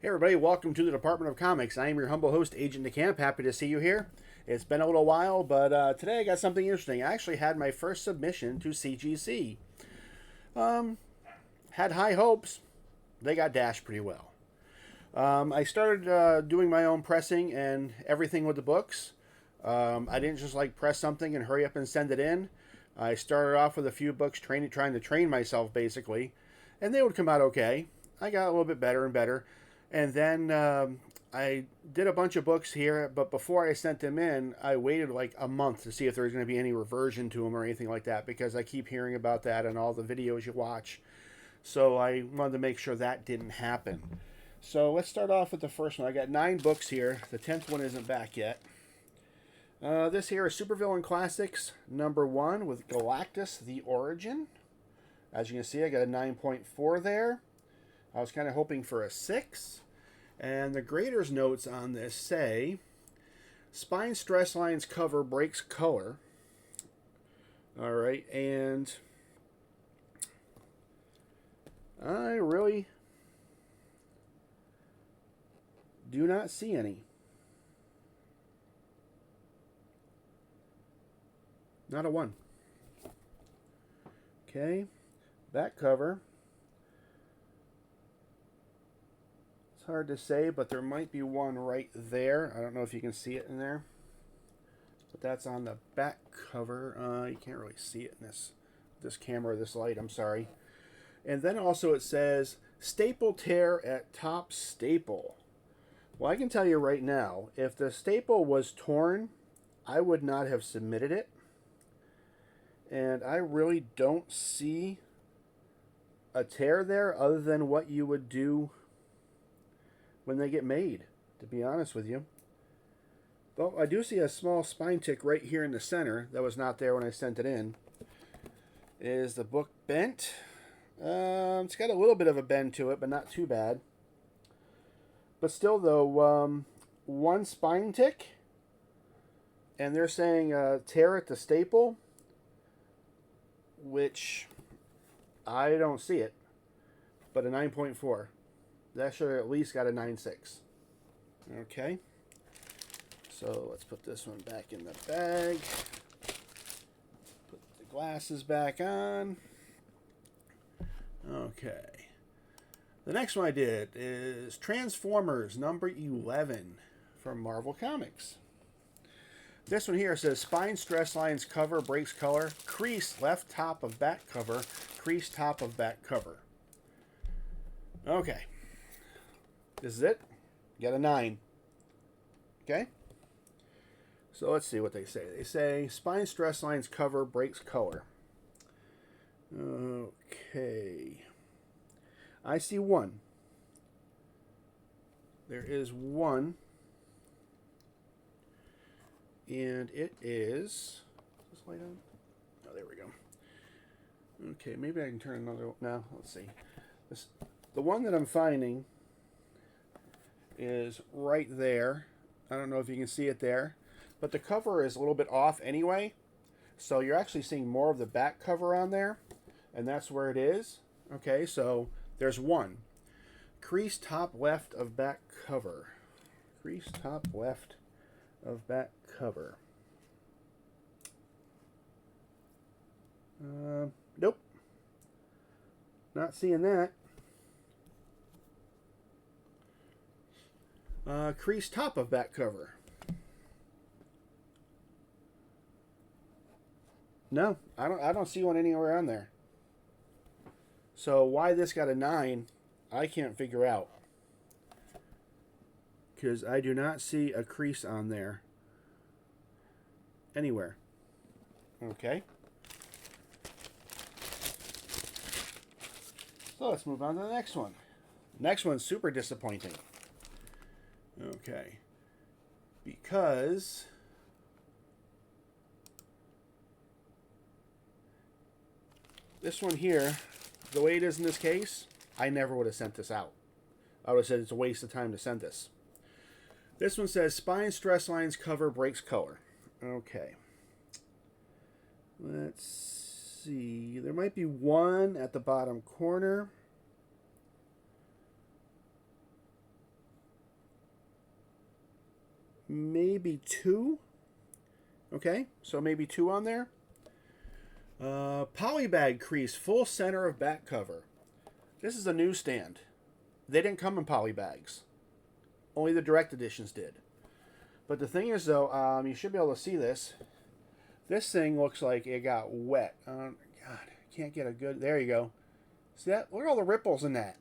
Everybody, welcome to the Department of Comics. I am your humble host, Agent DeCamp. Happy to see you here. It's been a little while, but today I got something interesting. I actually had my first submission to CGC. Had high hopes. They got dashed pretty well. I started doing my own pressing and everything with the books. I didn't just press something and hurry up and send it in. I started off with a few books, trying to train myself basically, and they would come out okay. I got a little bit better and better. And then I did a bunch of books here, but before I sent them in, I waited like a month to see if there was going to be any reversion to them or anything like that, because I keep hearing about that in all the videos you watch. So I wanted to make sure that didn't happen. So let's start off with the first one. I got 9 books here. The 10th one isn't back yet. This here is Supervillain Classics #1 with Galactus: The Origin. As you can see, I got a 9.4 there. I was kind of hoping for a 6. And the grader's notes on this say, Spine Stress Lines cover breaks color. Alright, and I really do not see any. Not a 1. Okay, back cover. Hard to say, but there might be one right there. I don't know if you can see it in there, but that's on the back cover. You can't really see it in this camera, this light, I'm sorry. And then also it says staple tear at top staple. Well, I can tell you right now, if the staple was torn, I would not have submitted it, and I really don't see a tear there other than what you would do when they get made, to be honest with you. Though I do see a small spine tick right here in the center that was not there when I sent it in. Is the book bent? It's got a little bit of a bend to it, but not too bad. But still though, 1 spine tick, and they're saying tear at the staple, which I don't see it, but a 9.4. That should have at least got a 9.6. Okay. So let's put this one back in the bag. Put the glasses back on. Okay. The next one I did is Transformers #11 from Marvel Comics. This one here says Spine Stress Lines cover breaks color. Crease left top of back cover. Crease top of back cover. Okay. This is it. Got a 9. Okay? So let's see what they say. They say Spine Stress Lines cover breaks color. Okay. I see 1. There is 1. And it is... Is this light on? Oh, there we go. Okay, maybe I can turn another... No, let's see. The one that I'm finding is right there. I don't know if you can see it there, but the cover is a little bit off anyway, so you're actually seeing more of the back cover on there, and that's where it is. Okay, so there's 1. Crease top left of back cover. Crease top left of back cover. Nope. Not seeing that. Crease top of back cover. No, I don't see one anywhere on there. So why this got a 9, I can't figure out, because I do not see a crease on there anywhere. Okay. So let's move on to the next one. Next one's super disappointing. Okay, because this one here, the way it is in this case, I never would have sent this out. I would have said it's a waste of time to send this. This one says Spine Stress Lines cover breaks color. Okay. Let's see. There might be 1 at the bottom corner. maybe 2. Okay, so maybe 2 on there. Polybag crease, full center of back cover. This is a newsstand. They didn't come in polybags. Only the direct editions did. But the thing is, though, you should be able to see this. This thing looks like it got wet. God, I can't get a good... There you go. See that? Look at all the ripples in that.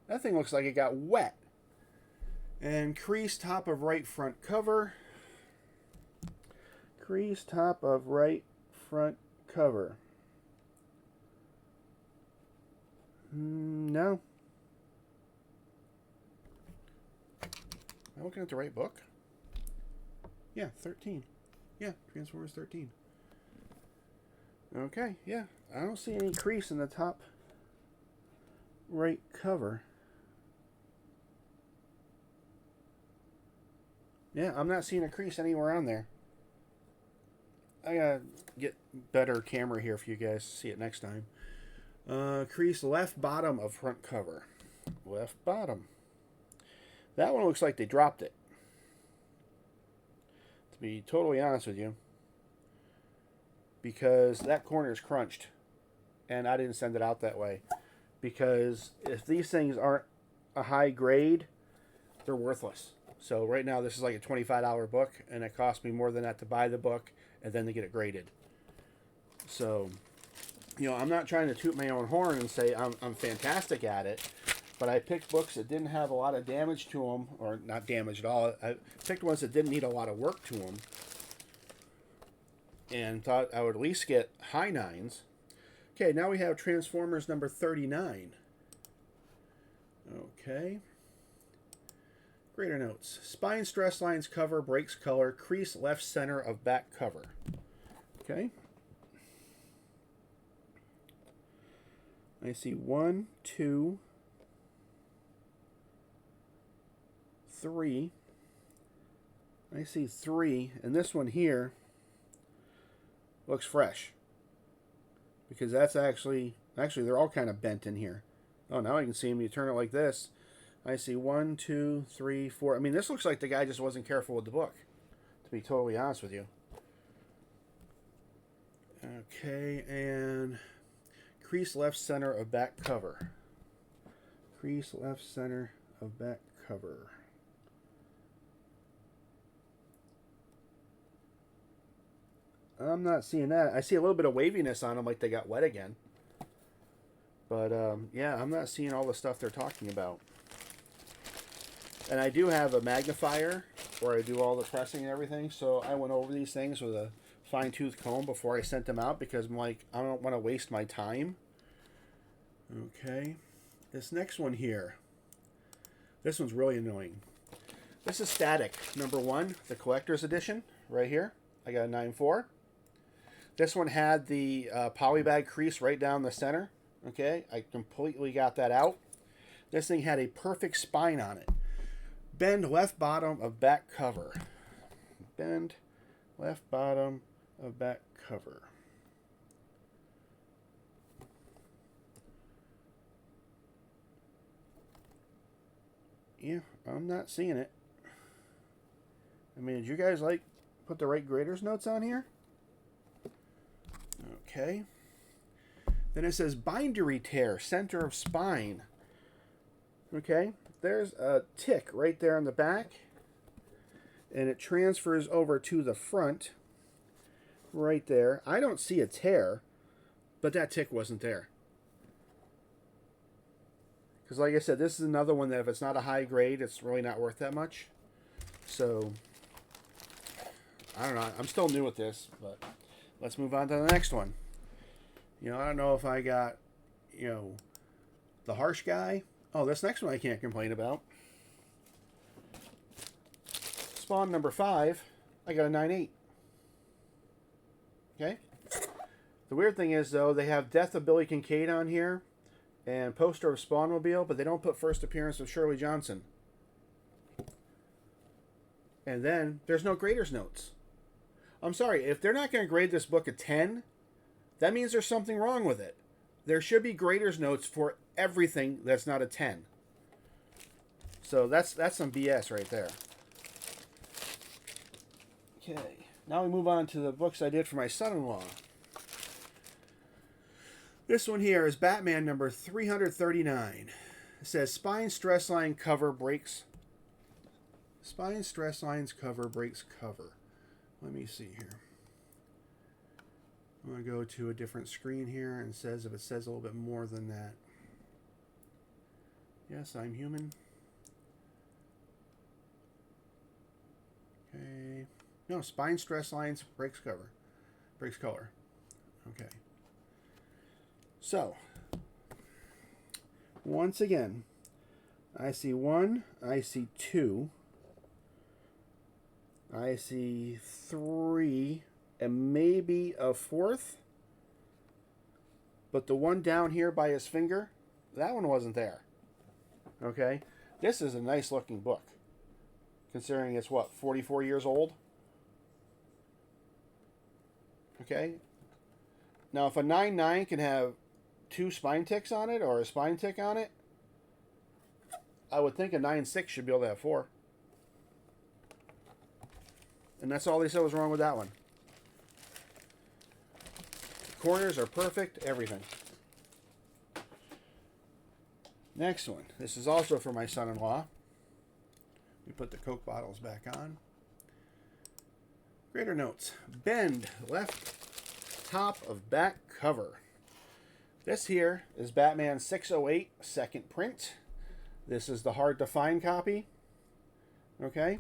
That thing looks like it got wet. And crease top of right front cover. Crease top of right front cover. No. Am I looking at the right book? Yeah, 13. Yeah, Transformers 13. Okay, yeah. I don't see any crease in the top right cover. Yeah, I'm not seeing a crease anywhere on there. I gotta get better camera here for you guys to see it next time. Crease left bottom of front cover. Left bottom. That one looks like they dropped it. To be totally honest with you. Because that corner is crunched. And I didn't send it out that way. Because if these things aren't a high grade, they're worthless. So right now this is like a $25 book. And it cost me more than that to buy the book. And then to get it graded. So, you know, I'm not trying to toot my own horn and say I'm fantastic at it. But I picked books that didn't have a lot of damage to them. Or not damage at all. I picked ones that didn't need a lot of work to them. And thought I would at least get high 9s. Okay, now we have Transformers number 39. Okay. Grader notes. Spine stress lines cover, breaks color, crease left center of back cover. Okay. I see 1, 2, 3. I see 3, and this one here looks fresh. Because that's actually they're all kind of bent in here. Oh, now I can see them. You turn it like this. I see 1, 2, 3, 4. I mean, this looks like the guy just wasn't careful with the book, to be totally honest with you. Okay, and crease left center of back cover. Crease left center of back cover. I'm not seeing that. I see a little bit of waviness on them, like they got wet again. But, yeah, I'm not seeing all the stuff they're talking about. And I do have a magnifier where I do all the pressing and everything. So I went over these things with a fine-tooth comb before I sent them out. Because I'm like, I don't want to waste my time. Okay. This next one here. This one's really annoying. This is Static, number 1, the collector's edition, right here. I got a 9.4. This one had the polybag crease right down the center. Okay, I completely got that out. This thing had a perfect spine on it. Bend left bottom of back cover. Bend left bottom of back cover. Yeah, I'm not seeing it. I mean, did you guys like put the right grader's notes on here? Okay. Then it says bindery tear, center of spine. Okay. There's a tick right there on the back. And it transfers over to the front. Right there. I don't see a tear. But that tick wasn't there. Because like I said, this is another one that if it's not a high grade, it's really not worth that much. So, I don't know. I'm still new at this. But let's move on to the next one. You know, I don't know if I got, you know, the harsh guy. Oh, this next one I can't complain about. Spawn number 5, I got a 9.8. Okay? The weird thing is, though, they have Death of Billy Kincaid on here and poster of Spawnmobile, but they don't put first appearance of Shirley Johnson. And then there's no grader's notes. I'm sorry, if they're not going to grade this book a 10, that means there's something wrong with it. There should be grader's notes for everything that's not a 10. So that's some BS right there. Okay, now we move on to the books I did for my son-in-law. This one here is Batman number 339. It says Spine Stress Line cover breaks. Spine Stress Lines cover breaks cover. Let me see here. I'm going to go to a different screen here and says if it says a little bit more than that. Yes, I'm human. Okay. No, Spine Stress Lines breaks cover. Breaks color. Okay. So, once again, I see 1, I see 2, I see 3, and maybe a 4th. But the one down here by his finger, that one wasn't there. Okay? This is a nice looking book. Considering it's what, 44 years old? Okay? Now if a 9.9 can have 2 spine ticks on it, or a spine tick on it, I would think a 9.6 should be able to have 4. And that's all they said was wrong with that one. The corners are perfect, everything. Next one. This is also for my son-in-law. We put the Coke bottles back on. Greater notes. Bend left top of back cover. This here is Batman 608 second print. This is the hard to find copy. Okay.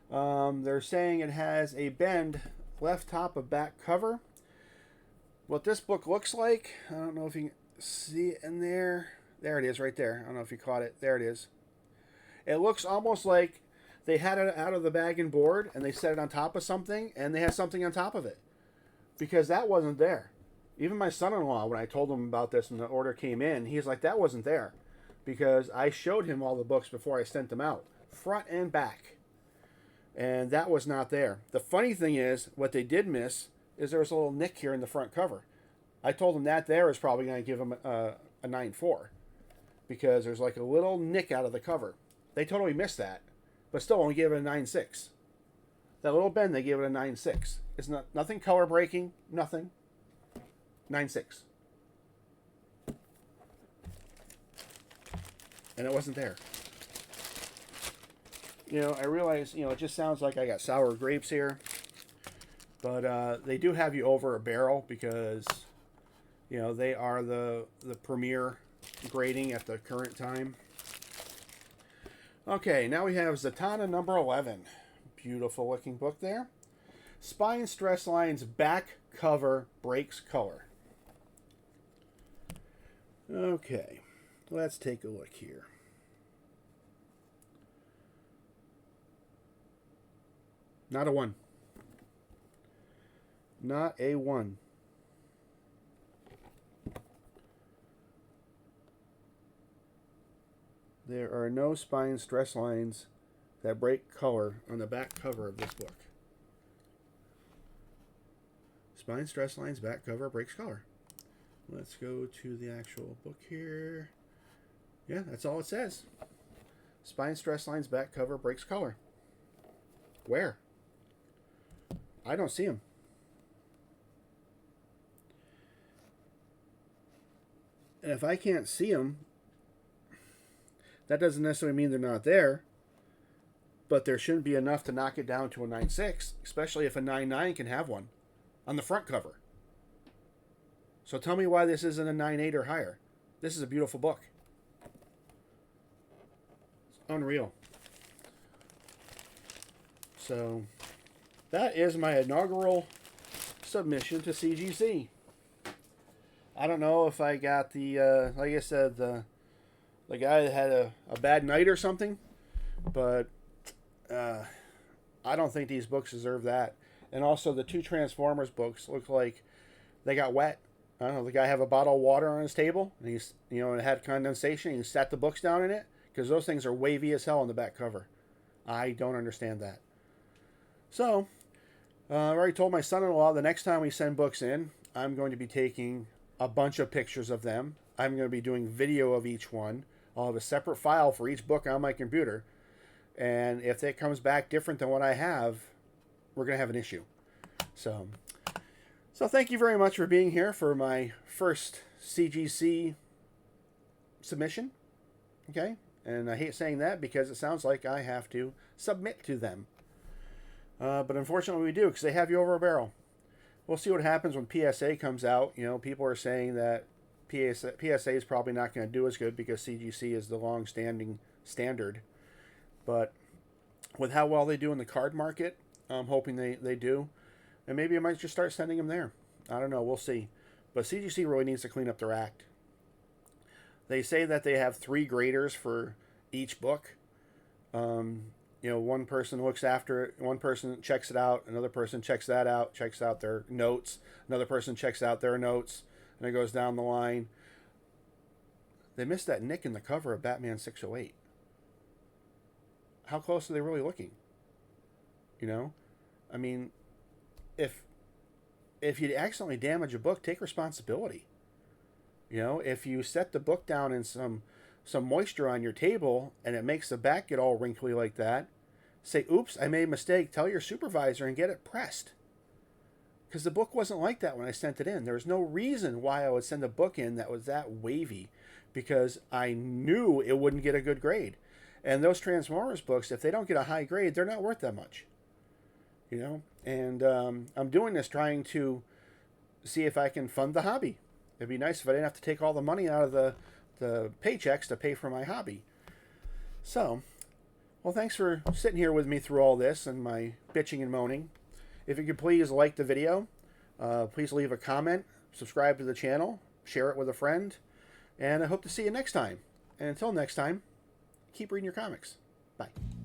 They're saying it has a bend left top of back cover. What this book looks like, I don't know if you can see it in there. There it is right there. I don't know if you caught it. There it is. It looks almost like they had it out of the bag and board and they set it on top of something and they had something on top of it. Because that wasn't there. Even my son-in-law, when I told him about this and the order came in, he's like, that wasn't there. Because I showed him all the books before I sent them out. Front and back. And that was not there. The funny thing is, what they did miss is there was a little nick here in the front cover. I told him that there is probably going to give him a 9.4. Because there's like a little nick out of the cover. They totally missed that. But still only gave it a 9.6. That little bend, they gave it a 9.6. It's not nothing color breaking, nothing. 9.6. And it wasn't there. You know, I realize, you know, it just sounds like I got sour grapes here. But they do have you over a barrel because, you know, they are the premier grading at the current time. Okay, now we have Zatanna number 11. Beautiful looking book there. Spine Stress Lines back cover breaks color. Okay, let's take a look here. Not a 1. Not a 1. There are no spine stress lines that break color on the back cover of this book. Spine stress lines back cover breaks color. Let's go to the actual book here. Yeah, that's all it says. Spine stress lines back cover breaks color. Where? I don't see them. And if I can't see them, that doesn't necessarily mean they're not there. But there shouldn't be enough to knock it down to a 9.6, especially if a 9.9 can have one on the front cover. So tell me why this isn't a 9.8 or higher. This is a beautiful book. It's unreal. So that is my inaugural submission to CGC. I don't know if I got the, like I said, the guy that had a bad night or something, but I don't think these books deserve that. And also the 2 Transformers books look like they got wet. I don't know, the guy have a bottle of water on his table, and he's, you know, it had condensation, and he sat the books down in it, because those things are wavy as hell on the back cover. I don't understand that. So, I already told my son-in-law the next time we send books in, I'm going to be taking a bunch of pictures of them. I'm going to be doing video of each one. I'll have a separate file for each book on my computer. And if it comes back different than what I have, we're going to have an issue. So thank you very much for being here for my first CGC submission. Okay? And I hate saying that because it sounds like I have to submit to them. But unfortunately we do, because they have you over a barrel. We'll see what happens when PSA comes out. You know, people are saying that PSA is probably not going to do as good because CGC is the long-standing standard. But with how well they do in the card market, I'm hoping they do. And maybe I might just start sending them there. I don't know. We'll see. But CGC really needs to clean up their act. They say that they have 3 graders for each book. You know, one person looks after it, one person checks it out, another person checks that out, checks out their notes, another person checks out their notes, and it goes down the line. They missed that nick in the cover of Batman 608. How close are they really looking? You know? I mean, if you accidentally damage a book, take responsibility. You know, if you set the book down in some moisture on your table and it makes the back get all wrinkly like that, say, oops, I made a mistake. Tell your supervisor and get it pressed. Because the book wasn't like that when I sent it in. There was no reason why I would send a book in that was that wavy, because I knew it wouldn't get a good grade. And those Transformers books, if they don't get a high grade, they're not worth that much. You know? And I'm doing this trying to see if I can fund the hobby. It'd be nice if I didn't have to take all the money out of the paychecks to pay for my hobby. So, well, thanks for sitting here with me through all this and my bitching and moaning. If you could please like the video, please leave a comment, subscribe to the channel, share it with a friend, and I hope to see you next time. And until next time, keep reading your comics. Bye.